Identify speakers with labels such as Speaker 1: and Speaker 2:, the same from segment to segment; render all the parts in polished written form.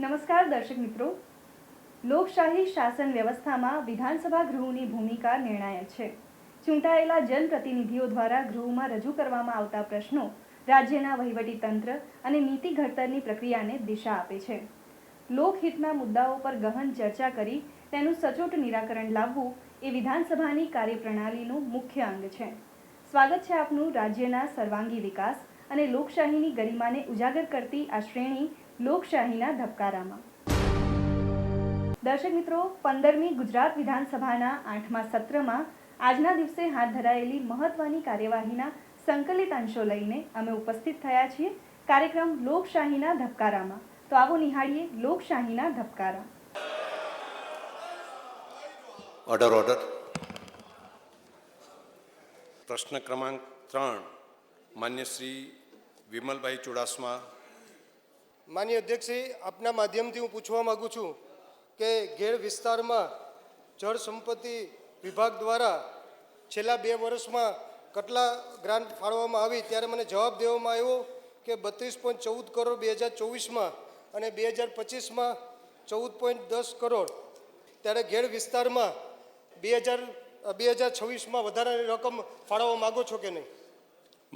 Speaker 1: નમસ્કાર દર્શક મિત્રો, લોકશાહી શાસન વ્યવસ્થામાં વિધાનસભા ગૃહની ભૂમિકા નિર્ણાયક છે. ચૂંટાયેલા જનપ્રતિનિધિઓ દ્વારા ગૃહમાં રજૂ કરવામાં આવતા પ્રશ્નો રાજ્યના વહીવટીતંત્ર અને નીતિ ઘડતરની પ્રક્રિયાને દિશા આપે છે. લોકહિતના મુદ્દાઓ પર ગહન ચર્ચા કરી તેનું સચોટ નિરાકરણ લાવવું એ વિધાનસભાની કાર્યપ્રણાલીનું મુખ્ય અંગ છે. સ્વાગત છે આપનું રાજ્યના સર્વાંગી વિકાસ અને લોકશાહીની ગરિમાને ઉજાગર કરતી આ શ્રેણી લોકશાહીના ધબકારામાં. દર્શક મિત્રો, 15મી ગુજરાત વિધાનસભાના 8મા સત્રમાં આજના દિવસે હાથ ધરાયેલી મહત્વની કાર્યવાહીના સંકલિત અંશો લઈને અમે ઉપસ્થિત થયા છીએ કાર્યક્રમ લોકશાહીના ધબકારામાં. તો આવો નિહાળીએ લોકશાહીના ધબકારા.
Speaker 2: ઓર્ડર. પ્રશ્ન ક્રમાંક 3 માન્ય શ્રી વિમલભાઈ ચુડાસમા.
Speaker 3: માન્ય અધ્યક્ષશ્રી, આપના માધ્યમથી હું પૂછવા માગું છું કે ઘેડ વિસ્તારમાં જળ સંપત્તિ વિભાગ દ્વારા છેલ્લા 2 વર્ષમાં કેટલા ગ્રાન્ટ ફાળવવામાં આવી, ત્યારે મને જવાબ દેવામાં આવ્યો કે 32.14 કરોડ 2024માં અને 2025માં 14.10 કરોડ. ત્યારે ઘેડ વિસ્તારમાં 2026માં વધારાની રકમ ફાળવવા માગો છો કે નહીં?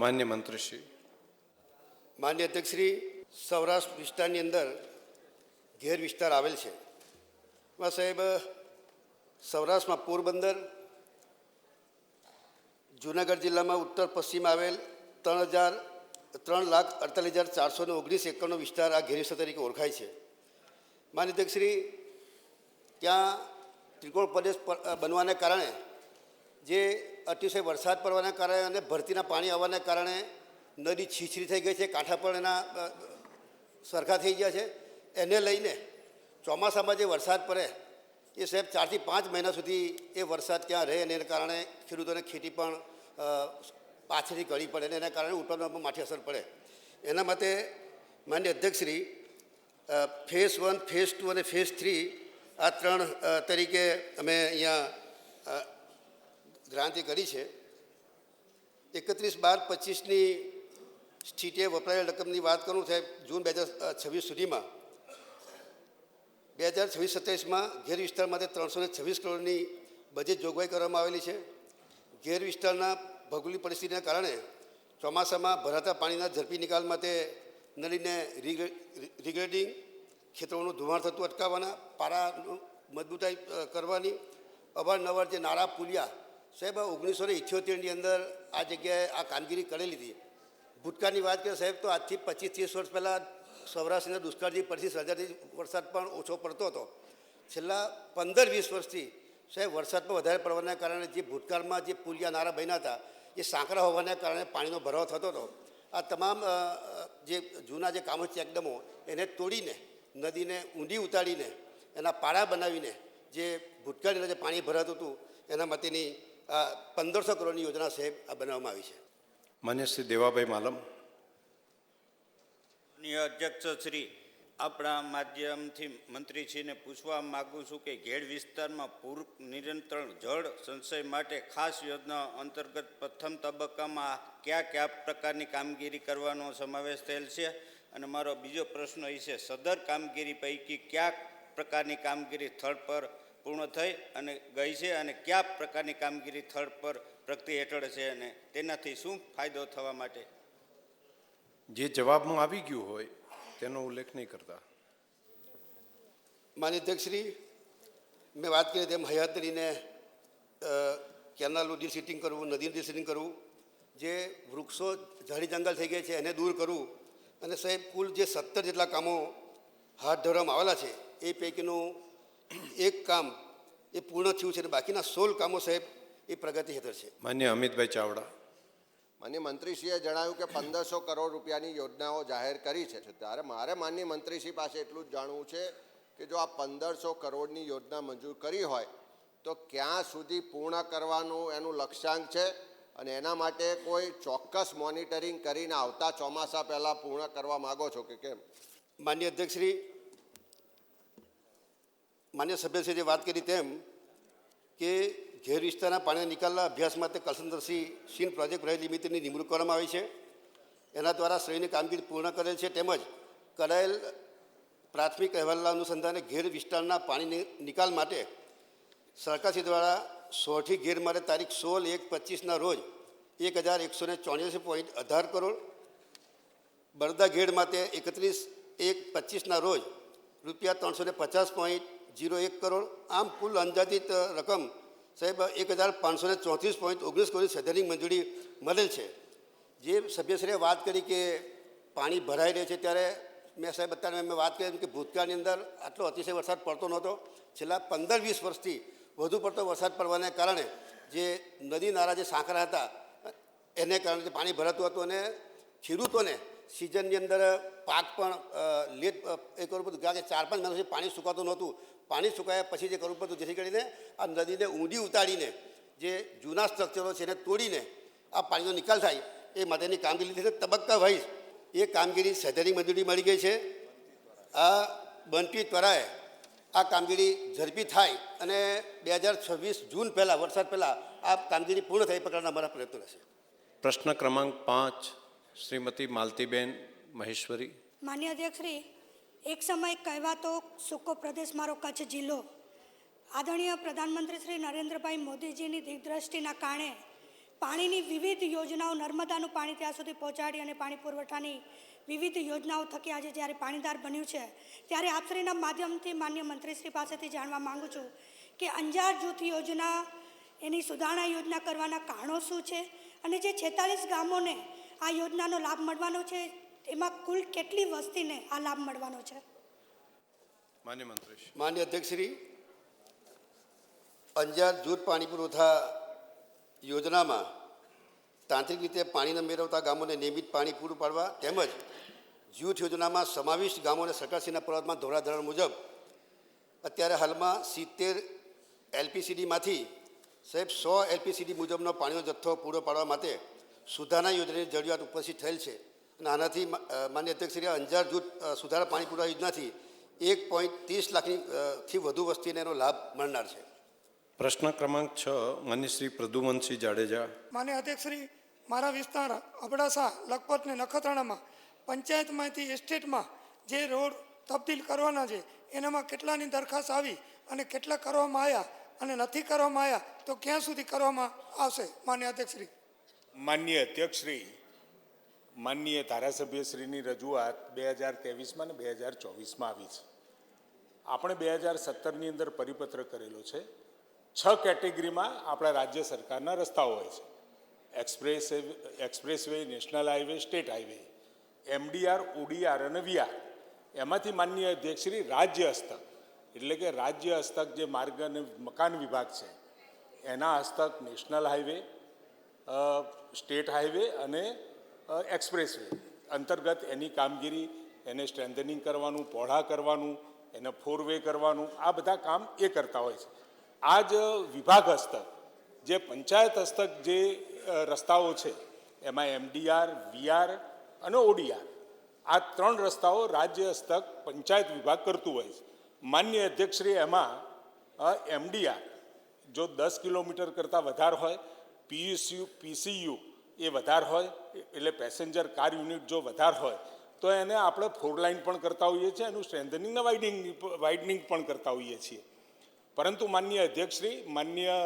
Speaker 2: માન્ય મંત્રીશ્રી.
Speaker 4: માન્ય અધ્યક્ષશ્રી, સૌરાષ્ટ્ર વિસ્તારની અંદર ઘેર વિસ્તાર આવેલ છે. એમાં સાહેબ સૌરાષ્ટ્રમાં પોરબંદર, જૂનાગઢ જિલ્લામાં ઉત્તર પશ્ચિમ આવેલ 3,48,419 એકરનો વિસ્તાર આ ઘેર વિસ્તાર તરીકે ઓળખાય છે. માન્ય અધ્યક્ષશ્રી, ત્યાં ત્રિકોણ પ્રદેશ બનવાને કારણે, જે અતિશય વરસાદ પડવાના કારણે અને ભરતીના પાણી આવવાના કારણે નદી છીછરી થઈ ગઈ છે, કાંઠા પણ એના સરખા થઈ ગયા છે. એને લઈને ચોમાસામાં જે વરસાદ પડે એ સાહેબ 4 થી 5 મહિના સુધી એ વરસાદ ત્યાં રહે અને એના કારણે ખેડૂતોને ખેતી પણ પાછળથી કરવી પડે અને એના કારણે ઉત્પાદનમાં પણ માઠી અસર પડે. એના માટે માન્ય અધ્યક્ષશ્રી, ફેઝ 1, ફેઝ 2 અને ફેઝ 3 આ 3 તરીકે અમે અહીંયા ગ્રાંતિ કરી છે. 31/12/25ની સ્થિતિએ વપરાયેલ રકમની વાત કરું સાહેબ, જૂન 2026 સુધીમાં 2026-27માં ઘેર વિસ્તાર માટે 326 કરોડની બજેટ જોગવાઈ કરવામાં આવેલી છે. ઘેર વિસ્તારના ભૌગોલિક પરિસ્થિતિના કારણે ચોમાસામાં ભરાતા પાણીના ઝડપી નિકાલ માટે નદીને રિગ્રેડિંગ, ખેતરોનું ધોવાણ થતું અટકાવવાના, પારાનું મજબૂતાઈ કરવાની, અવારનવાર જે નાળા પુલિયા સાહેબ 1978ની અંદર આ જગ્યાએ આ કામગીરી કરેલી હતી. ભૂતકાળની વાત કરીએ સાહેબ તો આજથી 25-30 વર્ષ પહેલાં સૌરાષ્ટ્રના દુષ્કાળની પરિસ્થિતિ સર્જાતી, વરસાદ પણ ઓછો પડતો હતો. છેલ્લા 15-20 વર્ષથી સાહેબ વરસાદ પણ વધારે પડવાના કારણે જે ભૂતકાળમાં જે પુલિયા નાળા બન્યા હતા એ સાંકડા હોવાના કારણે પાણીનો ભરાવો થતો હતો. આ તમામ જે જૂના જે કામો ચેકડેમો એને તોડીને નદીને ઊંડી ઉતારીને એના પાળા બનાવીને જે ભૂતકાળની અંદર જે પાણી ભરાતું હતું એના માટેની 1500 કરોડની યોજના સાહેબ આ બનાવવામાં આવી છે.
Speaker 2: માન્ય શ્રી દેવાભાઈ માલમ.
Speaker 5: માનનીય અધ્યક્ષશ્રી, આપણા માધ્યમથી મંત્રીશ્રીને પૂછવા માગું છું કે ઘેડ વિસ્તારમાં પૂર નિયંત્રણ જળ સંચય માટે ખાસ યોજના અંતર્ગત પ્રથમ તબક્કામાં કયા પ્રકારની કામગીરી કરવાનો સમાવેશ થયેલ છે? અને મારો બીજો પ્રશ્ન એ છે, સદર કામગીરી પૈકી કયા પ્રકારની કામગીરી સ્થળ પર પૂર્ણ થઈ અને ગઈ છે અને કયા પ્રકારની કામગીરી સ્થળ પર પ્રગતિ હેઠળ છે અને તેનાથી શું ફાયદો થવા માટે?
Speaker 2: જે જવાબમાં આવી ગયું હોય તેનો ઉલ્લેખ નહીં કરતા.
Speaker 4: માન્ય અધ્યક્ષશ્રી, મેં વાત કરી તેમ હયાતરીને કેનાલનું ડિસિટિંગ કરવું, નદીનું ડિસિટિંગ કરવું, જે વૃક્ષો ઝાડી જંગલ થઈ ગયા છે એને દૂર કરવું અને સાહેબ કુલ જે 17 જેટલા કામો હાથ ધરવામાં આવેલા છે એ પૈકીનું એક કામ એ પૂર્ણ થયું છે અને બાકીના 16 કામો સાહેબ એ પ્રગતિ હેઠળ છે.
Speaker 2: માન્ય અમિતભાઈ ચાવડા.
Speaker 6: માન્ય મંત્રીશ્રીએ જણાવ્યું કે 1500 કરોડ રૂપિયાની યોજનાઓ જાહેર કરી છે, ત્યારે મારે માન્ય મંત્રીશ્રી પાસે એટલું જ જાણવું છે કે જો આ 1500 કરોડની યોજના મંજૂર કરી હોય તો ક્યાં સુધી પૂર્ણ કરવાનું એનું લક્ષ્યાંક છે અને એના માટે કોઈ ચોક્કસ મોનિટરિંગ કરીને આવતા ચોમાસા પહેલાં પૂર્ણ કરવા માગો છો કે કેમ?
Speaker 4: માન્ય અધ્યક્ષશ્રી, માન્ય સભ્યશ્રીએ વાત કરી તેમ કે ઘેર વિસ્તારના પાણીના નિકાલના અભ્યાસ માટે કલસંદરસિંહ સીન પ્રોજેક્ટ પ્રાઇવેટ લિમિટેડની નિમણૂક કરવામાં આવી છે. એના દ્વારા શ્રેણીની કામગીરી પૂર્ણ કરેલ છે. તેમજ કરાયેલ પ્રાથમિક અહેવાલના અનુસંધાને ઘેર વિસ્તારના પાણી નિકાલ માટે સરકારશ્રી દ્વારા 100થી ઘેર માટે તારીખ 16/1/25ના રોજ 1184.18 કરોડ, બરદા ઘેડ માટે 31/1/25ના રોજ રૂપિયા 350.01 કરોડ, આમ કુલ અંદાજિત રકમ સાહેબ 1534.19 કરોડ સૈદ્ધાંતિક મંજૂરી મળેલ છે. જે સભ્યશ્રીએ વાત કરી કે પાણી ભરાઈ રહે છે, ત્યારે મેં સાહેબ અત્યારે મેં વાત કરી કે ભૂતકાળની અંદર આટલો અતિશય વરસાદ પડતો નહોતો. છેલ્લા 15-20 વર્ષથી વધુ પડતો વરસાદ પડવાને કારણે જે નદી નાળા જે સાંકડા હતા એને કારણે જે પાણી ભરાતું હતું અને ખેડૂતોને સિઝનની અંદર પાક પણ લેટ એ કરવું પડતું, કારણ કે 4-5 મહિના સુધી પાણી સુકાતું નહોતું. પાણી સુકાયા પછી જે કરવું પડતું, જેથી કરીને આ નદીને ઊંડી ઉતારીને જે જૂના સ્ટ્રક્ચરો છે એને તોડીને આ પાણીનો નિકાલ થાય એ માટેની કામગીરી લીધી છે. તબક્કા વાઇઝ એ કામગીરી સૈદ્ધાંતિક મંજૂરી મળી ગઈ છે. આ બનતી ત્વરાએ આ કામગીરી ઝડપી થાય અને 2026 જૂન પહેલાં, વરસાદ પહેલાં આ કામગીરી પૂર્ણ થઈ પ્રકારના અમારા પ્રયત્નો રહેશે.
Speaker 2: પ્રશ્ન ક્રમાંક 5 શ્રીમતી માલતીબેન મહેશ્વરી.
Speaker 7: માન્ય અધ્યક્ષશ્રી, એક સમય કહેવાતો સૂકો પ્રદેશ મારો કચ્છ જિલ્લો આદરણીય પ્રધાનમંત્રી શ્રી નરેન્દ્રભાઈ મોદીજીની દિગ્દ્રષ્ટિના કારણે પાણીની વિવિધ યોજનાઓ, નર્મદાનું પાણી ત્યાં સુધી પહોંચાડી અને પાણી પુરવઠાની વિવિધ યોજનાઓ થકી આજે જ્યારે પાણીદાર બન્યું છે, ત્યારે આપશ્રીના માધ્યમથી માન્ય મંત્રીશ્રી પાસેથી જાણવા માગું છું કે અંજાર જૂથ યોજના, એની સુધારણા યોજના કરવાના કારણો શું છે અને જે 46 ગામોને આ યોજનાનો લાભ મળવાનો છે એમાં કુલ કેટલી વસ્તીને આ લાભ મળવાનો છે?
Speaker 2: માન્ય મંત્રી.
Speaker 4: માન્ય અધ્યક્ષશ્રી, અંજાર જૂથ પાણી પુરવઠા યોજનામાં તાંત્રિક રીતે પાણીને મેળવતા ગામોને નિયમિત પાણી પૂરું પાડવા તેમજ જૂથ યોજનામાં સમાવિષ્ટ ગામોને સરકારશ્રીના પ્રવર્તમાન ધોરણધોરણ મુજબ અત્યારે હાલમાં 70 એલપીસીડીમાંથી સાહેબ 100 એલપીસીડી મુજબનો પાણીનો જથ્થો પૂરો પાડવા માટે સુધારણા યોજનાની જરૂરિયાત ઉપસ્થિત થયેલ છે અને આનાથી માન્ય અધ્યક્ષશ્રી અંજાર જૂથ સુધારા પાણી પુરવઠા યોજનાથી 1.30 લાખથી વધુ વસ્તીને એનો લાભ મળનાર છે.
Speaker 2: પ્રશ્ન ક્રમાંક 6 માન્ય શ્રી પ્રદ્યુમનસિંહ જાડેજા.
Speaker 8: માન્ય અધ્યક્ષશ્રી, મારા વિસ્તાર અબડાસા, લખપત ને નખત્રાણામાં પંચાયતમાંથી એસ્ટેટમાં જે રોડ તબદીલ કરવાના છે એનામાં કેટલાની દરખાસ્ત આવી અને કેટલા કરવામાં આવ્યા અને નથી કરવામાં આવ્યા તો ક્યાં સુધી કરવામાં આવશે? માન્ય અધ્યક્ષશ્રી.
Speaker 9: માન્ય અધ્યક્ષશ્રી, માનનીય ધારાસભ્યશ્રીની રજૂઆત 2023માં અને 2024માં આવી છે. આપણે 2017ની અંદર પરિપત્ર કરેલો છે. 6 કેટેગરીમાં આપણા રાજ્ય સરકારના રસ્તાઓ હોય છે: expressway, national highway, state highway, MDR, ODR અને VR. એમાંથી માનનીય અધ્યક્ષશ્રી રાજ્ય હસ્તક, એટલે કે રાજ્ય હસ્તક જે માર્ગ અને મકાન વિભાગ છે એના હસ્તક નેશનલ હાઈવે, સ્ટેટ હાઈવે અને એક્સપ્રેસવે અંતર્ગત એની કામગીરી, એને સ્ટ્રેન્થનિંગ કરવાનું, પહોળા કરવાનું, એને 4 વે કરવાનું, આ બધા કામ એ કરતા હોય છે. આ જ વિભાગ હસ્તક જે પંચાયત હસ્તક જે રસ્તાઓ છે એમાં MDR, VR અને ODR, આ 3 રસ્તાઓ રાજ્ય હસ્તક પંચાયત વિભાગ કરતું હોય છે. માન્ય અધ્યક્ષશ્રી, એમાં MDR જો 10 કિલોમીટર કરતાં વધારે હોય, PCU એ વધારે હોય એટલે પેસેન્જર કાર યુનિટ જો વધારે હોય તો એને આપણે 4 લાઇન પણ કરતા હોઈએ છીએ, એનું સ્ટ્રેન્થનિંગ ને વાઇડનિંગ પણ કરતા હોઈએ છીએ. પરંતુ માન્ય અધ્યક્ષશ્રી, માન્ય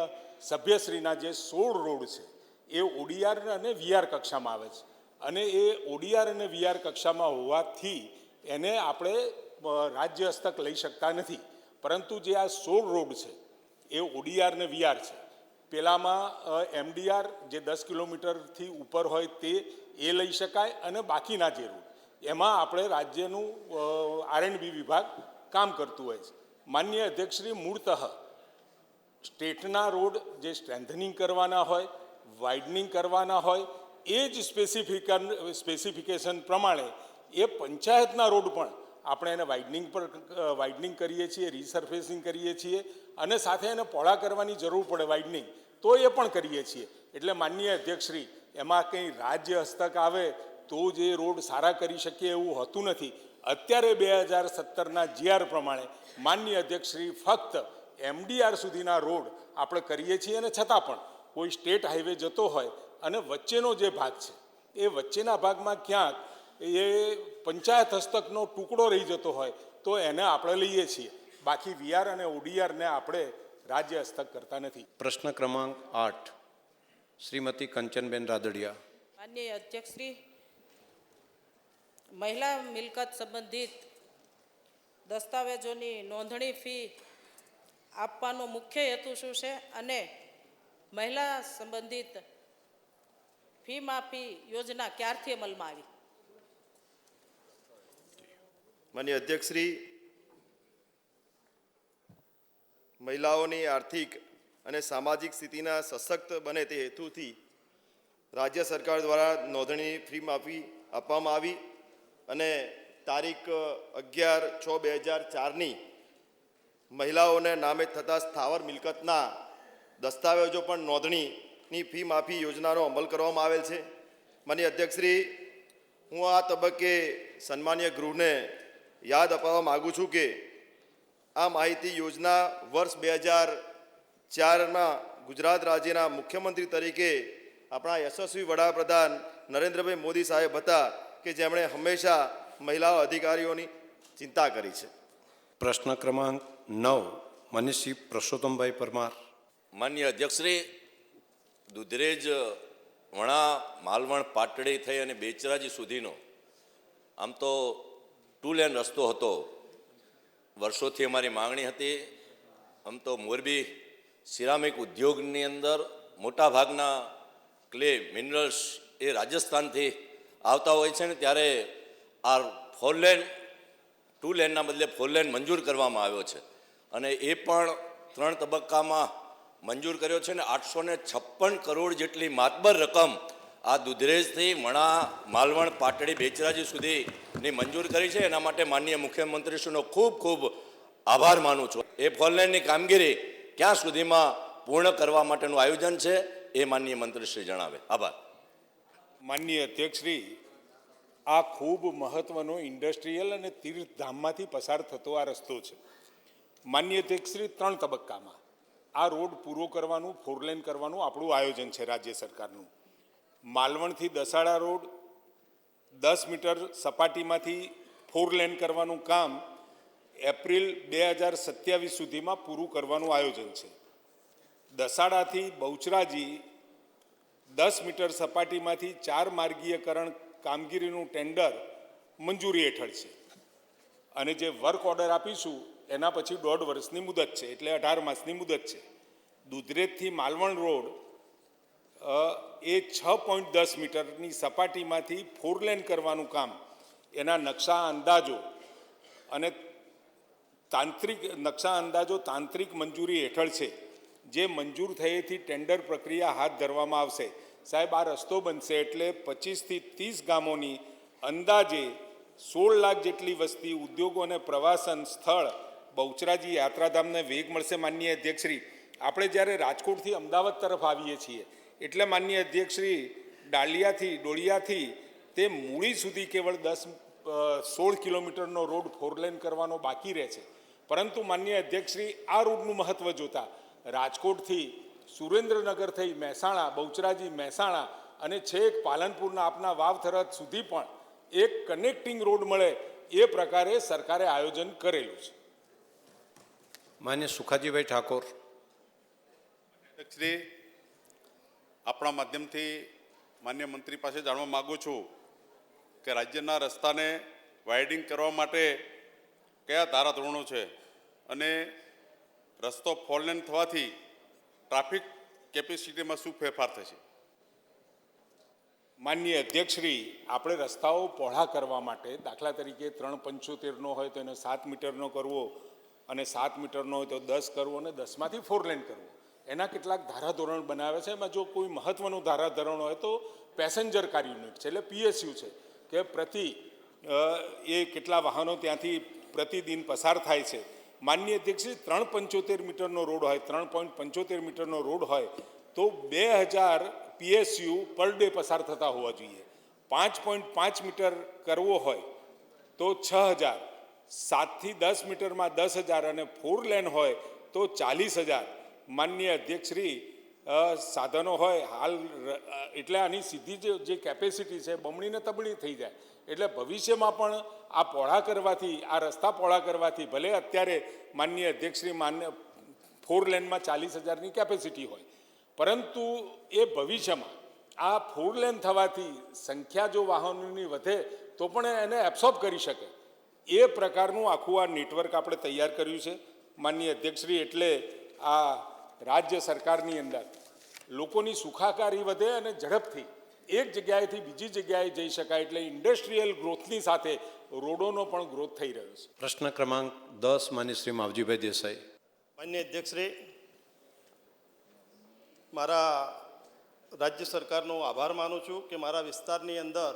Speaker 9: સભ્યશ્રીના જે 16 રોડ છે એ ODR અને VR કક્ષામાં આવે છે અને એ ODR અને VR કક્ષામાં હોવાથી એને આપણે રાજ્ય હસ્તક લઈ શકતા નથી. પરંતુ જે આ 16 રોડ છે એ ODR અને VR છે. પહેલામાં MDR જે 10 કિલોમીટરથી ઉપર હોય તે એ લઈ શકાય અને બાકીના જે રોડ એમાં આપણે રાજ્યનું R&B વિભાગ કામ કરતું હોય છે. માનનીય અધ્યક્ષશ્રી, મૂળતઃ સ્ટેટના રોડ જે સ્ટ્રેન્થનિંગ કરવાના હોય, વાઇડનિંગ કરવાના હોય, એ જ સ્પેસિફિકેશન પ્રમાણે એ પંચાયતના રોડ પણ આપણે એને વાઇડનિંગ કરીએ છીએ, રિસર્ફેસિંગ કરીએ છીએ, અને સાથે એને પહોળા કરવાની જરૂર પડે વાઇડનિંગ, તો એ પણ કરીએ છીએ. એટલે માનનીય અધ્યક્ષશ્રી, એમાં કંઈ રાજ્ય હસ્તક આવે તો જ એ રોડ સારા કરી શકીએ એવું હોતું નથી. અત્યારે 2017ના GR પ્રમાણે માનનીય અધ્યક્ષશ્રી ફક્ત MDR સુધીના રોડ આપણે કરીએ છીએ, અને છતાં પણ કોઈ સ્ટેટ હાઈવે જતો હોય અને વચ્ચેનો જે ભાગ છે એ વચ્ચેના ભાગમાં ક્યાંક એ પંચાયત હસ્તકનો ટુકડો રહી જતો હોય તો એને આપણે લઈએ છીએ. બાકી VR અને ODRને આપણે રાજ્ય હસ્તક કરતા નથી.
Speaker 2: પ્રશ્ન ક્રમાંક 8, શ્રીમતી કંચનબેન રાદડિયા.
Speaker 10: માનનીય અધ્યક્ષશ્રી, મહિલા મિલકત સંબંધિત દસ્તાવેજોની નોંધણી ફી આપવાનો મુખ્ય હેતુ શું છે, અને મહિલા સંબંધિત ફી માફી યોજના ક્યારથી અમલમાં આવી?
Speaker 11: માનનીય અધ્યક્ષશ્રી, મહિલાઓની આર્થિક અને સામાજિક સ્થિતિના સશક્ત બને તે હેતુથી રાજ્ય સરકાર દ્વારા નોંધણી ફી માફી આપવામાં આવી, અને તારીખ 11/6/2004ની મહિલાઓને નામે થતા સ્થાવર મિલકતના દસ્તાવેજો પણ નોંધણીની ફી માફી યોજનાનો અમલ કરવામાં આવેલ છે. માનનીય અધ્યક્ષશ્રી, હું આ તબક્કે સન્માનીય ગૃહને યાદ અપાવવા માગું છું કે આ માહિતી યોજના વર્ષ 2004માં ગુજરાત રાજ્યના મુખ્યમંત્રી તરીકે આપણા યશસ્વી વડાપ્રધાન નરેન્દ્રભાઈ મોદી સાહેબ હતા કે જેમણે હંમેશા મહિલા અધિકારીઓની ચિંતા કરી છે.
Speaker 2: પ્રશ્ન ક્રમાંક 9, મનીષજી પરસોત્તમભાઈ પરમાર.
Speaker 12: માનનીય અધ્યક્ષશ્રી, દુધરેજ વણા માલવણ પાટડી થઈ અને બેચરાજી સુધીનો આમ તો 2 લેન રસ્તો હતો. વર્ષોથી અમારી માંગણી હતી. આમ તો મોરબી સિરામિક ઉદ્યોગની અંદર મોટાભાગના ક્લે મિનરલ્સ એ રાજસ્થાનથી આવતા હોય છે, ને ત્યારે આ 4 લેન 2 લેનના બદલે 4 લેન મંજૂર કરવામાં આવ્યો છે, અને એ પણ 3 તબક્કામાં મંજૂર કર્યો છે, ને 856 કરોડ જેટલી માતબર રકમ આ દુધરેજથી વણા માલવણ પાટડી બેચરાજી સુધીની મંજૂર કરી છે. એના માટે માનનીય મુખ્યમંત્રીશ્રીનો ખૂબ ખૂબ આભાર માનું છું. એ 4 લેનની કામગીરી ક્યાં સુધીમાં પૂર્ણ કરવા માટેનું આયોજન છે એ માનનીય મંત્રીશ્રી જણાવે. આભાર.
Speaker 9: માનનીય અધ્યક્ષશ્રી, આ ખૂબ મહત્વનો ઇન્ડસ્ટ્રીયલ અને તીર્થધામમાંથી પસાર થતો આ રસ્તો છે. માનનીય અધ્યક્ષશ્રી, 3 તબક્કામાં આ રોડ પૂરો કરવાનું, 4 લેન કરવાનું આપણું આયોજન છે રાજ્ય સરકારનું. માલવણથી દસાડા રોડ 10 મીટર સપાટીમાંથી 4 લેન કરવાનું કામ એપ્રિલ 2027 સુધીમાં પૂરું કરવાનું આયોજન છે. દસાડાથી બહુચરાજી 10 મીટર સપાટીમાંથી 4 માર્ગીયકરણ કામગીરીનું ટેન્ડર મંજૂરી હેઠળ છે, અને જે વર્ક ઓર્ડર આપીશું એના પછી 1.5 વર્ષની મુદત છે, એટલે 18 માસની મુદત છે. દુધરેજથી માલવણ રોડ એ 6.10 મીટરની સપાટીમાંથી 4 લેન કરવાનું કામ એના નકશા અંદાજો અને તાંત્રિક મંજૂરી હેઠળ છે, જે મંજૂર થયેથી ટેન્ડર પ્રક્રિયા હાથ ધરવામાં આવશે. સાહેબ, આ રસ્તો બનશે એટલે 25 થી 30 ગામોની અંદાજે 16 લાખ જેટલી વસ્તી, ઉદ્યોગો અને પ્રવાસન સ્થળ બહુચરાજી યાત્રાધામને વેગ મળશે. માનનીય અધ્યક્ષશ્રી, આપણે જ્યારે રાજકોટથી અમદાવાદ તરફ આવીએ છીએ એટલે માનનીય અધ્યક્ષશ્રી ડોળિયાથી તે મૂળી સુધી કેવળ 16 કિલોમીટરનો રોડ 4 લેન કરવાનો બાકી રહે છે. પરંતુ માનનીય અધ્યક્ષશ્રી, આ રોડનું મહત્ત્વ જોતા રાજકોટથી સુરેન્દ્રનગર થઈ મહેસાણા, બહુચરાજી મહેસાણા અને છેક પાલનપુરના આપના વાવ થરાદ સુધી પણ એક કનેક્ટિંગ રોડ મળે એ પ્રકારે સરકારે આયોજન કરેલું છે.
Speaker 2: માન્ય સુખાજીભાઈ ઠાકોર.
Speaker 13: શ્રી, આપણા માધ્યમથી માન્ય મંત્રી પાસે જાણવા માગું છું કે રાજ્યના રસ્તાને વાઇડિંગ કરવા માટે કયા ધારાધોરણો છે, અને રસ્તો 4 લેન થવાથી ટ્રાફિક કેપેસિટીમાં શું ફેરફાર થશે?
Speaker 9: માનનીય અધ્યક્ષશ્રી, આપણે રસ્તાઓ પહોળા કરવા માટે દાખલા તરીકે 3.75નો હોય તો એને 7 મીટરનો કરવો, અને 7 મીટરનો હોય તો 10 કરવો, અને 10માંથી 4 લેન કરવો, એના કેટલાક ધારાધોરણ બનાવે છે. એમાં જો કોઈ મહત્ત્વનું ધારાધોરણ હોય તો પેસેન્જર કાર યુનિટ છે, એટલે PSU છે, કે પ્રતિ એ કેટલા વાહનો ત્યાંથી પ્રતિદિન પસાર થાય છે. માનનીય અધ્યક્ષશ્રી, 3.75 મીટરનો રોડ હોય, 3.75 મીટરનો રોડ હોય તો 2000 PSU પર ડે પસાર થતા હોવા જોઈએ. 5.5 મીટર કરવો હોય તો 6000, 7થી 10 મીટરમાં 10,000, અને 4 લેન હોય તો 40,000. માનનીય અધ્યક્ષશ્રી, સાધનો હોય હાલ, એટલે આની સીધી જે કેપેસિટી છે બમણી ને તબણી થઈ જાય. એટલે ભવિષ્યમાં પણ આ પહોળા કરવાથી, આ રસ્તા પહોળા કરવાથી, ભલે અત્યારે માનનીય અધ્યક્ષશ્રી 4 લેનમાં 40,000ની કેપેસિટી હોય, પરંતુ એ ભવિષ્યમાં આ 4 લેન થવાથી સંખ્યા જો વાહનોની વધે તો પણ એને એબ્સોર્બ કરી શકે, એ પ્રકારનું આખું આ નેટવર્ક આપણે તૈયાર કર્યું છે. માનનીય અધ્યક્ષશ્રી, એટલે આ રાજ્ય સરકારની અંદર લોકોની સુખાકારી વધે અને ઝડપથી એક જગ્યાએથી બીજી જગ્યાએ જઈ શકાય, એટલે ઇન્ડસ્ટ્રીયલ ગ્રોથની સાથે રોડોનો પણ ગ્રોથ થઈ રહ્યો છે.
Speaker 2: પ્રશ્ન ક્રમાંક 10 માન્ય શ્રી માવજીભાઈ દેસાઈ.
Speaker 11: માન્ય અધ્યક્ષશ્રી, મારા રાજ્ય સરકારનો આભાર માનું છું કે મારા વિસ્તારની અંદર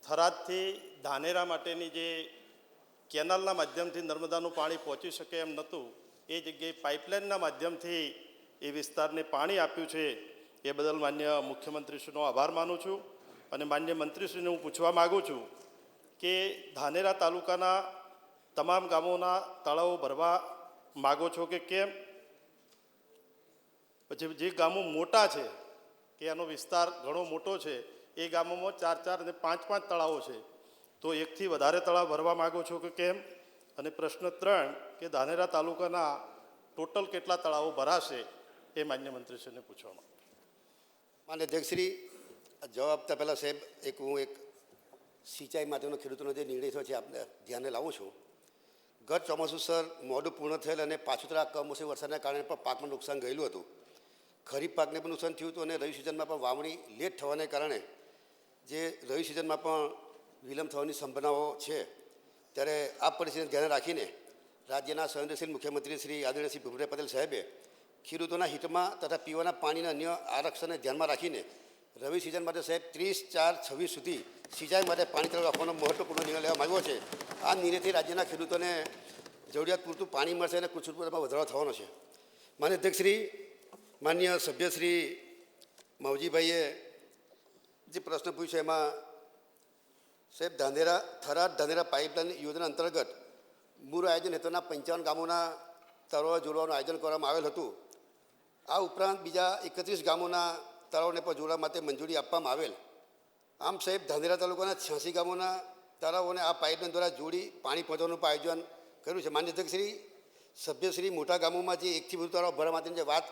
Speaker 11: થરાદથી ધાનેરા માટેની જે કેનાલના માધ્યમથી નર્મદાનું પાણી પહોંચી શકે એમ નહોતું, એ જગ્યાએ પાઇપલાઇનના માધ્યમથી એ વિસ્તારને પાણી આપ્યું છે. એ બદલ માન્ય મુખ્યમંત્રીશ્રીનો આભાર માનું છું. અને માન્ય મંત્રીશ્રીને હું પૂછવા માગું છું કે ધાનેરા તાલુકાના તમામ ગામોના તળાવો ભરવા માગો છો કે કેમ? પછી જે ગામો મોટા છે, કે એનો વિસ્તાર ઘણો મોટો છે, એ ગામોમાં 4-4 અને 5-5 તળાવો છે, તો એકથી વધારે તળાવ ભરવા માગો છો કે કેમ? અને પ્રશ્ન 3, કે ધાનેરા તાલુકાના ટોટલ કેટલા તળાવો ભરાશે, એ માન્ય મંત્રીશ્રીને પૂછવામાં.
Speaker 4: માન્ય અધ્યક્ષશ્રી, જવાબ આપતા પહેલાં સાહેબ, હું એક સિંચાઈ માટેનો ખેડૂતોનો જે નિર્ણય થયો છે આપને ધ્યાને લાવું છું. ગત ચોમાસું સર મોડું પૂર્ણ થયેલ અને પાછુતરા કમોસમી વરસાદના કારણે પણ પાકમાં નુકસાન ગયેલું હતું. ખરીફ પાકને પણ નુકસાન થયું હતું, અને રવિ સિઝનમાં પણ વાવણી લેટ થવાને કારણે જે રવિ સિઝનમાં પણ વિલંબ થવાની સંભાવનાઓ છે. ત્યારે આ પરિસ્થિતિને ધ્યાને રાખીને રાજ્યના સંવેદનશીલ મુખ્યમંત્રી શ્રી આદરણીય શ્રી ભૂપેન્દ્ર પટેલ સાહેબે ખેડૂતોના હિતમાં તથા પીવાના પાણીના અન્ય આરક્ષણને ધ્યાનમાં રાખીને રવિ સિઝન માટે સાહેબ 30/4/26 સુધી સિંચાઈ માટે પાણી ચાલુ રાખવાનો મહત્વપૂર્ણ નિર્ણય લેવામાં આવ્યો છે. આ નિર્ણયથી રાજ્યના ખેડૂતોને જરૂરિયાત પૂરતું પાણી મળશે અને કૃષિ ઉત્પાદનમાં વધારો થવાનો છે. માન્ય અધ્યક્ષશ્રી, માન્ય સભ્યશ્રી માવજીભાઈએ જે પ્રશ્ન પૂછ્યો એમાં સાહેબ થરાદ ધાનેરા પાઇપલાઇન યોજના અંતર્ગત મૂળ આયોજન હેઠળના 55 ગામોના તળાવો જોડવાનું આયોજન કરવામાં આવેલ હતું. આ ઉપરાંત બીજા 31 ગામોના તળાવોને પણ જોડવા માટે મંજૂરી આપવામાં આવેલ. આમ સાહેબ ધાનેરા તાલુકાના 86 ગામોના તળાવોને આ પાઇપલાઇન દ્વારા જોડી પાણી પહોંચવાનું પણ આયોજન કર્યું છે. માન્ય અધ્યક્ષશ્રી, સભ્યશ્રી મોટા ગામોમાં જે 1થી વધુ તળાવ ભરવા માટેની જે વાત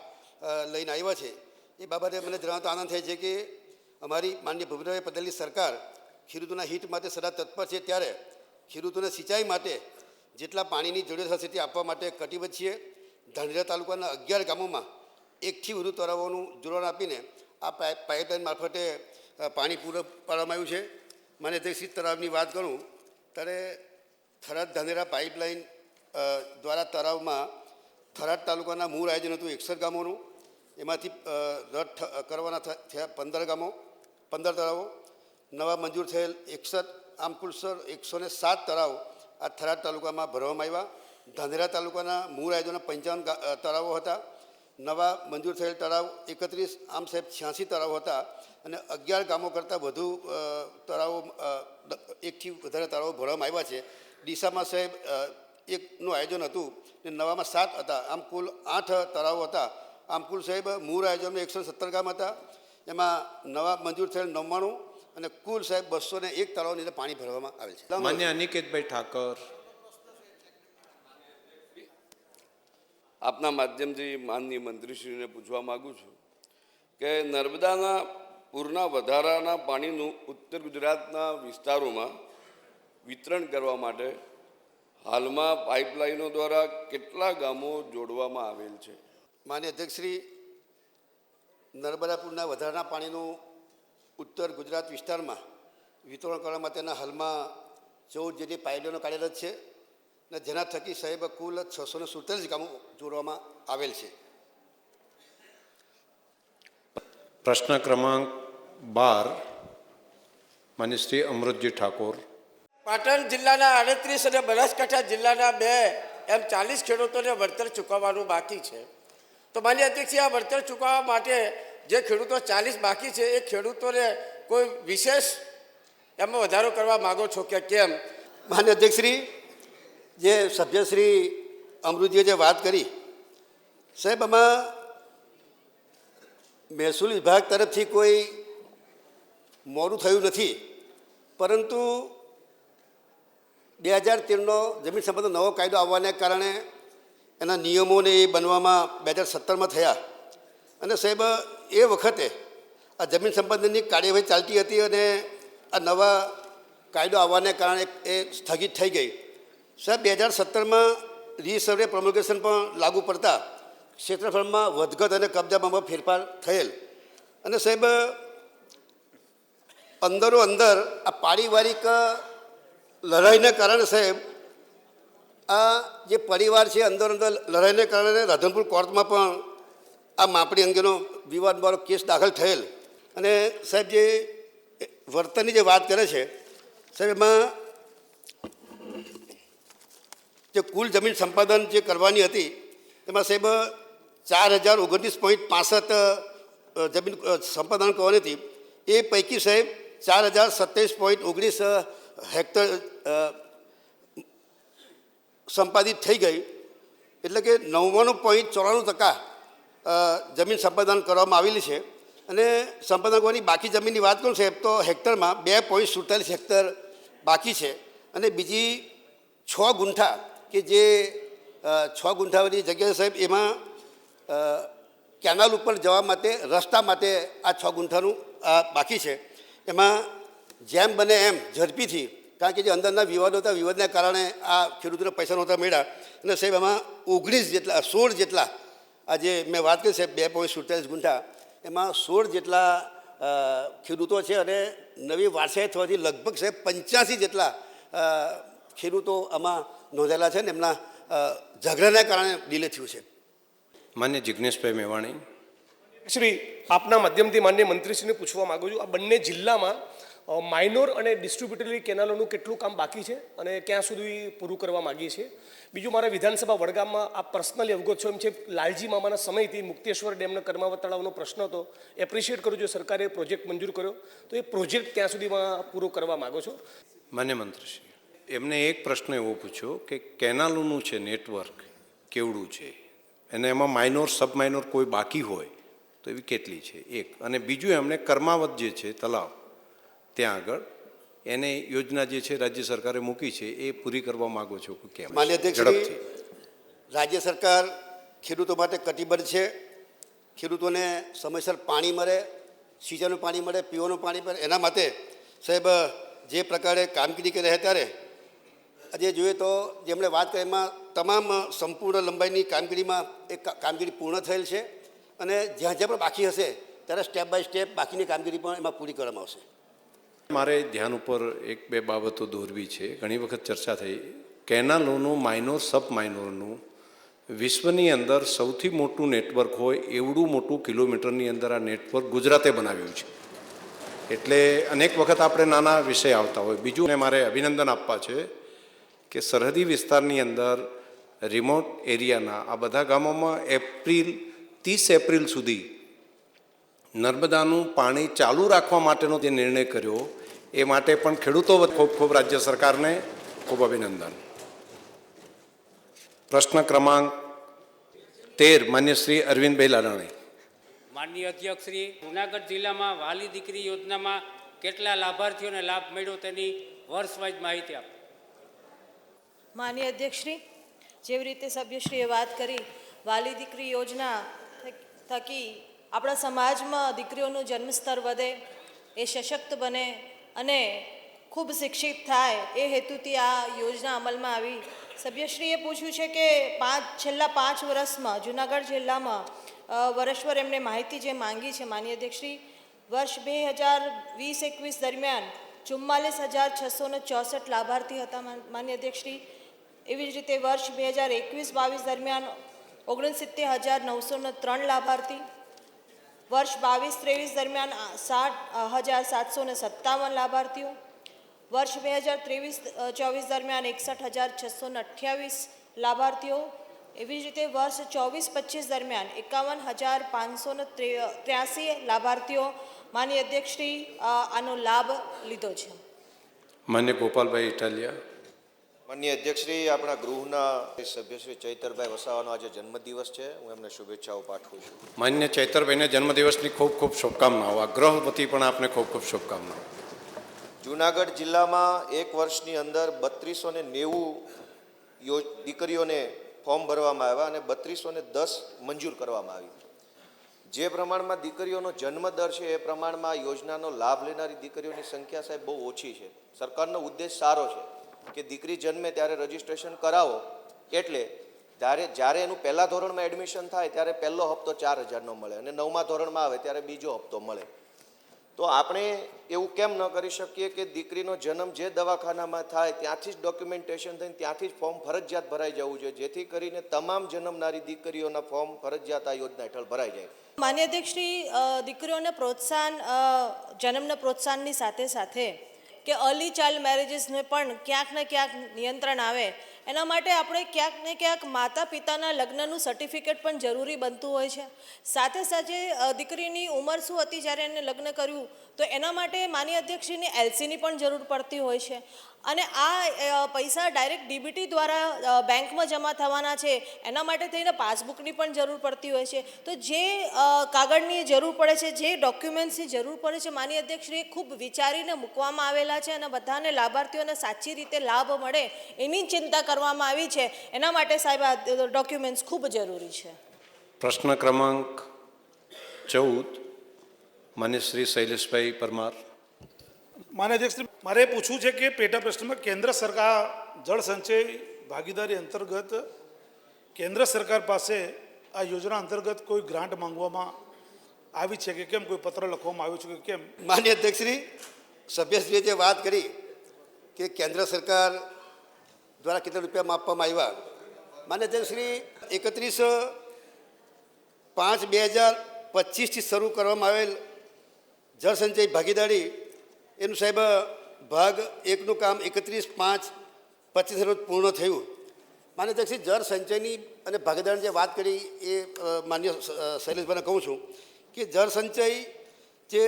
Speaker 4: લઈને આવ્યા છે, એ બાબતે મને જણાવતો આનંદ થાય છે કે અમારી માનનીય ભૂપેન્દ્રભાઈ પટેલની સરકાર ખેડૂતોના હિત માટે સદા તત્પર છે. ત્યારે ખેડૂતોને સિંચાઈ માટે જેટલા પાણીની જરૂરિયાત હશે તે આપવા માટે કટિબદ્ધ છીએ. ધાનેરા તાલુકાના 11 ગામોમાં 1થી વધુ તળાવોનું જોડાણ આપીને આ પાઇપલાઇન મારફતે પાણી પૂરું પાડવામાં આવ્યું છે. માન્ય અધ્યક્ષશ્રી, તળાવની વાત કરું ત્યારે થરાદ ધાનેરા પાઇપલાઇન દ્વારા તળાવમાં થરાદ તાલુકાના મૂળ આયોજન હતું 61 ગામોનું. એમાંથી રદ કરવાના થયા 15 તળાવો. નવા મંજૂર થયેલ 61, આમ કુલ 107 તળાવ આ થરાદ તાલુકામાં ભરવામાં આવ્યા. ધાનેરા તાલુકાના મૂળ આયોજનના 55 તળાવો હતા. નવા મંજૂર થયેલ તળાવ 31, આમ સાહેબ 86 તળાવો હતા. અને 11 ગામો કરતાં વધુ તળાવો, 1થી વધારે તળાવો ભરવામાં આવ્યા છે. ડીસામાં સાહેબ 1નું આયોજન હતું ને નવામાં 7 હતા. આમ કુલ 8 તળાવો હતા. આમ કુલ સાહેબ મૂળ આયોજનમાં 117 ગામ હતા. એમાં નવા મંજૂર થયેલ 99 અને કુલ સાહેબ 201 તળાવની અંદર પાણી ભરવામાં આવે છે.
Speaker 2: માન્ય અનિકેતભાઈ ઠાકર.
Speaker 14: આપના માધ્યમથી માનનીય મંત્રીશ્રીને પૂછવા માગું છું કે નર્મદાના પૂરના વધારાના પાણીનું ઉત્તર ગુજરાતના વિસ્તારોમાં વિતરણ કરવા માટે હાલમાં પાઇપલાઇનો દ્વારા કેટલા ગામો જોડવામાં આવેલ છે?
Speaker 4: માન્ય અધ્યક્ષશ્રી, નર્મદા પૂરના વધારાના પાણીનું ઉત્તર ગુજરાત વિસ્તારમાં વિતરણ કરવા માટેના હાલમાં 14 જેટલી પાઇપલાઇનો કાર્યરત છે અને જેના થકી સાહેબ કુલ 647 ગામો જોડવામાં આવેલ છે.
Speaker 2: પ્રશ્ન ક્રમાંક 12 માન્ય શ્રી અમૃતજી ઠાકોર.
Speaker 15: પાટણ જિલ્લાના 38 અને બનાસકાંઠા જિલ્લાના 2 એમ 40 ખેડૂતોને વળતર ચૂકવવાનું બાકી છે. તો માન્ય અધ્યક્ષ, આ વળતર ચૂકવવા માટે જે ખેડૂતો 40 બાકી છે એ ખેડૂતોને કોઈ વિશેષ એમાં વધારો કરવા માગો છો કે કેમ?
Speaker 4: માન્ય અધ્યક્ષશ્રી, જે સભ્યશ્રી અમૃતજીએ જે વાત કરી સાહેબ, આમાં મહેસૂલ વિભાગ તરફથી કોઈ મોડું થયું નથી, પરંતુ 2013નો જમીન સંબંધનો નવો કાયદો આવવાને કારણે એના નિયમોને એ બનવામાં 2017માં થયા અને સાહેબ એ વખતે આ જમીન સંબંધની કાર્યવાહી ચાલતી હતી અને આ નવા કાયદો આવવાને કારણે એ સ્થગિત થઈ ગઈ. સાહેબ 2017માં રીસર્વે પ્રોમોગેશન પણ લાગુ પડતા ક્ષેત્રફળમાં વધઘટ અને કબજામાં ફેરફાર થયેલ અને સાહેબ અંદરો અંદર આ પારિવારિક લડાઈને કારણે સાહેબ આ જે પરિવાર છે અંદર લડાઈને કારણે રાધનપુર કોર્ટમાં પણ આ માપણી અંગેનો વિવાદવાળો કેસ દાખલ થયેલ અને સાહેબ જે વર્તનની જે વાત કરે છે સાહેબ, એમાં જે કુલ જમીન સંપાદન જે કરવાની હતી એમાં સાહેબ 4029.65 જમીન સંપાદન કરવાની હતી. એ પૈકી સાહેબ 4027.19 હેક્ટર સંપાદિત થઈ ગઈ, એટલે કે 99.94% જમીન સંપાદન કરવામાં આવેલી છે. અને સંપાદન કરવાની બાકી જમીનની વાત કરું સાહેબ તો હેક્ટરમાં 2.47 હેક્ટર બાકી છે અને બીજી 6 ગુંઠા કે જે 6 ગુંઠાવાળી જગ્યા સાહેબ એમાં કેનાલ ઉપર જવા માટે રસ્તા માટે આ 6 ગુંઠાનું બાકી છે. એમાં જેમ બને એમ ઝડપીથી, કારણ કે જે અંદરના વિવાદો હતા, વિવાદને કારણે આ ખેડૂતોને પૈસા નહોતા મળ્યા અને સાહેબ એમાં 16 જેટલા આ જે મેં વાત કરી સાહેબ 2.47 ગુંઠા એમાં 16 જેટલા ખેડૂતો છે અને નવી વારસાઈ થવાથી લગભગ સાહેબ 85 જેટલા ખેડૂતો આમાં નોંધાયેલા છે ને એમના ઝઘડાના કારણે ડિલે થયું છે.
Speaker 2: માન્ય જિજ્ઞેશભાઈ મેવાણી.
Speaker 16: શ્રી, આપના માધ્યમથી માન્ય મંત્રીશ્રીને પૂછવા માગું છું, આ બંને જિલ્લામાં માઇનોર અને ડિસ્ટ્રીબ્યુટરી કેનાલોનું કેટલું કામ બાકી છે અને ક્યાં સુધી પૂરું કરવા માગીએ છીએ? બીજું, મારા વિધાનસભા વડગામમાં આ પર્સનલી અવગત છો એમ છે, લાલજી મામાના સમયથી મુક્તેશ્વર ડેમના કર્માવત તળાવનો પ્રશ્ન હતો. એપ્રિશિએટ કરું છું, સરકારે પ્રોજેક્ટ મંજૂર કર્યો, તો એ પ્રોજેક્ટ ક્યાં સુધીમાં પૂરો કરવા માગો છો?
Speaker 2: માન્ય મંત્રીશ્રી, એમને એક પ્રશ્ન એવો પૂછ્યો કે કેનાલોનું છે નેટવર્ક કેવડું છે અને એમાં માઇનોર સબ માઇનોર કોઈ બાકી હોય તો એવી કેટલી છે, એક. અને બીજું એમણે કર્માવત જે છે તલાવ ત્યાં આગળ એને યોજના જે છે રાજ્ય સરકારે મૂકી છે એ પૂરી કરવા માગો છો કે કેમ?
Speaker 4: માન્ય અધ્યક્ષ, રાજ્ય સરકાર ખેડૂતો માટે કટિબદ્ધ છે. ખેડૂતોને સમયસર પાણી મળે, સિંચાઈનું પાણી મળે, પીવાનું પાણી મળે, એના માટે સાહેબ જે પ્રકારે કામગીરી કરી રહ્યા ત્યારે આજે જોઈએ તો જેમણે વાત કરી એમાં તમામ સંપૂર્ણ લંબાઈની કામગીરીમાં એ કામગીરી પૂર્ણ થયેલ છે અને જ્યાં જ્યાં પણ બાકી હશે ત્યારે સ્ટેપ બાય સ્ટેપ બાકીની કામગીરી પણ એમાં પૂરી કરવામાં આવશે.
Speaker 2: મારે ધ્યાન ઉપર એક બે બાબતો દોરવી છે. ઘણી વખત ચર્ચા થઈ કેનાલોનું માઇનોર સબ માઇનોરનું વિશ્વની અંદર સૌથી મોટું નેટવર્ક હોય એવડું મોટું કિલોમીટરની અંદર આ નેટવર્ક ગુજરાતે બનાવ્યું છે. એટલે અનેક વખત આપણે નાના વિષય આવતા હોય. બીજું મારે અભિનંદન આપવા છે કે સરહદી વિસ્તારની અંદર રિમોટ એરિયાના આ બધા ગામોમાં 30 એપ્રિલ સુધી નર્મદાનું પાણી ચાલુ રાખવા માટેનો જે નિર્ણય કર્યો એ માટે પણ ખેડૂતો ખૂબ ખૂબ રાજ્ય સરકારને ખૂબ અભિનંદન. પ્રશ્ન ક્રમાંક 13 માન્ય શ્રી અરવિંદભાઈ લાડાણી.
Speaker 17: માનનીય અધ્યક્ષ શ્રી, જૂનાગઢ જિલ્લામાં વાલી દીકરી યોજનામાં કેટલા લાભાર્થીઓને લાભ મળ્યો તેની વર્ષવાઇઝ માહિતી આપો.
Speaker 18: માનનીય અધ્યક્ષશ્રી, જેવી રીતે સભ્યશ્રીએ વાત કરી, વાલી દીકરી યોજના થકી આપણા સમાજમાં દીકરીઓનું જન્મસ્તર વધે, એ સશક્ત બને અને ખૂબ શિક્ષિત થાય એ હેતુથી આ યોજના અમલમાં આવી. સભ્યશ્રીએ પૂછ્યું છે કે છેલ્લા 5 વર્ષમાં જૂનાગઢ જિલ્લામાં વર્ષભર એમને માહિતી જે માંગી છે માનનીય અધ્યક્ષશ્રી, વર્ષ 2020-21 દરમિયાન 44,664 લાભાર્થી હતા માન્ય અધ્યક્ષશ્રી. એવી જ રીતે વર્ષ 2021-22 દરમિયાન 69,903 લાભાર્થી, વર્ષ 22-23 દરમિયાન 60,757 લાભાર્થીઓ, વર્ષ 2023-24 દરમિયાન 61,628 લાભાર્થીઓ, એવી જ રીતે વર્ષ 24-25 દરમિયાન 51,583 લાભાર્થીઓ માન્ય અધ્યક્ષશ્રી આનો લાભ લીધો છે.
Speaker 2: માન્ય ગોપાલભાઈ ઇટાલિયા.
Speaker 11: માન્ય અધ્યક્ષશ્રી, આપણા ગૃહના સભ્ય શ્રી ચૈતરભાઈ વસાવાનો આજે જન્મદિવસ છે. હું એમને શુભેચ્છાઓ પાઠવું છું.
Speaker 2: માન્ય ચૈતરભાઈને જન્મદિવસની ખૂબ ખૂબ શુભકામનાઓ. આ ગ્રહ વતી પણ આપને ખૂબ ખૂબ શુભકામનાઓ.
Speaker 11: જૂનાગઢ જિલ્લામાં એક વર્ષની અંદર 3290 દીકરીઓને ફોર્મ ભરવામાં આવ્યા અને 3210 મંજૂર કરવામાં આવી. જે પ્રમાણમાં દીકરીઓનો જન્મ દર છે એ પ્રમાણમાં યોજનાનો લાભ લેનારી દીકરીઓની સંખ્યા સાહેબ બહુ ઓછી છે. સરકારનો ઉદ્દેશ સારો છે કે દીકરી જન્મે ત્યારે રજીસ્ટ્રેશન કરાવો, એટલે જ્યારે એનું પહેલા ધોરણમાં એડમિશન થાય ત્યારે પહેલો હપ્તો 4,000નો મળે અને 9મા ધોરણમાં આવે ત્યારે બીજો હપ્તો મળે. તો આપણે એવું કેમ ન કરી શકીએ કે દીકરીનો જન્મ જે દવાખાનામાં થાય ત્યાંથી જ ડોક્યુમેન્ટેશન થઈને ત્યાંથી જ ફોર્મ ફરજિયાત ભરાઈ જવું જોઈએ, જેથી કરીને તમામ જન્મનારી દીકરીઓના ફોર્મ ફરજિયાત આ યોજના હેઠળ ભરાઈ જાય.
Speaker 18: માન્ય અધ્યક્ષશ્રી, દીકરીઓને પ્રોત્સાહન, જન્મના પ્રોત્સાહનની સાથે સાથે કે અર્લી ચાઇલ્ડ મેરેજીસને પણ ક્યાંક ને ક્યાંક નિયંત્રણ આવે, એના માટે આપણે ક્યાંક ને ક્યાંક માતા પિતાના લગ્નનું સર્ટિફિકેટ પણ જરૂરી બનતું હોય છે. સાથે સાથે દીકરીની ઉંમર શું હતી જ્યારે એને લગ્ન કર્યું, તો એના માટે માન્ય અધ્યક્ષશ્રીની એલસીની પણ જરૂર પડતી હોય છે. અને આ પૈસા ડાયરેક્ટ ડીબીટી દ્વારા બેંકમાં જમા થવાના છે, એના માટે થઈને પાસબુકની પણ જરૂર પડતી હોય છે. તો જે કાગળની જરૂર પડે છે, જે ડોક્યુમેન્ટ્સની જરૂર પડે છે, માન્ય અધ્યક્ષશ્રીએ ખૂબ વિચારીને મૂકવામાં આવેલા છે અને બધાને લાભાર્થીઓને સાચી રીતે લાભ મળે એની ચિંતા કરવામાં આવી છે. એના માટે સાહેબ આ ડોક્યુમેન્ટ્સ ખૂબ જરૂરી છે.
Speaker 2: પ્રશ્ન ક્રમાંક 14, માન્ય શ્રી શૈલેષભાઈ પરમાર.
Speaker 19: માન્ય અધ્યક્ષ, મારે પૂછવું છે કે પેટા પ્રશ્નમાં કેન્દ્ર સરકાર જળ સંચય ભાગીદારી અંતર્ગત કેન્દ્ર સરકાર પાસે આ યોજના અંતર્ગત કોઈ ગ્રાન્ટ માંગવામાં આવી છે કે કેમ? કોઈ પત્ર લખવામાં આવ્યું છે કે કેમ?
Speaker 4: માન્ય અધ્યક્ષશ્રી, સભ્યશ્રીએ જે વાત કરી કે કેન્દ્ર સરકાર દ્વારા કેટલા રૂપિયા આપવામાં આવ્યા, માન્ય અધ્યક્ષશ્રી 31/5/2025થી શરૂ કરવામાં આવેલ જળ સંચય ભાગીદારી એનું સાહેબ ભાગ 1નું કામ 31/5/25 રોજ પૂર્ણ થયું. માન્ય અધ્યક્ષશ્રી, જળ સંચયની અને ભાગીદારીની જે વાત કરી એ માન્ય શૈલેષભાઈને કહું છું કે જળ સંચય જે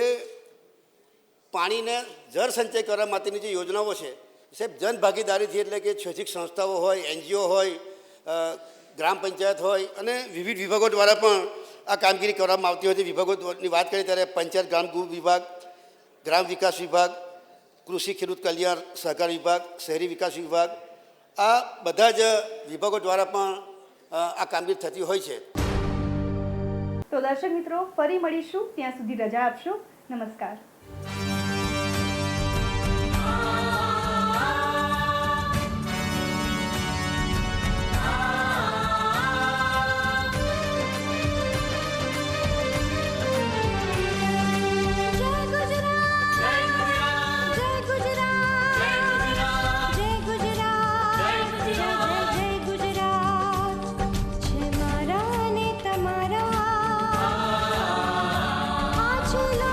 Speaker 4: પાણીને જળ સંચય કરવા માટેની જે યોજનાઓ છે સાહેબ જન ભાગીદારીથી, એટલે કે સ્વૈચ્છિક સંસ્થાઓ હોય, એનજીઓ હોય, ગ્રામ પંચાયત હોય અને વિવિધ વિભાગો દ્વારા પણ આ કામગીરી કરવામાં આવતી હોય છે. વિભાગોની વાત કરીએ ત્યારે પંચાયત ગ્રામ વિભાગ, ગ્રામ વિકાસ વિભાગ, કૃષિ ખેડૂત કલ્યાણ સહકાર વિભાગ, શહેરી વિકાસ વિભાગ, આ બધા જ વિભાગો દ્વારા પણ આ કામગીરી થતી હોય છે.
Speaker 1: તો દર્શક મિત્રો, ફરી મળીશું. ત્યાં સુધી રજા આપશો. નમસ્કાર.
Speaker 20: चलो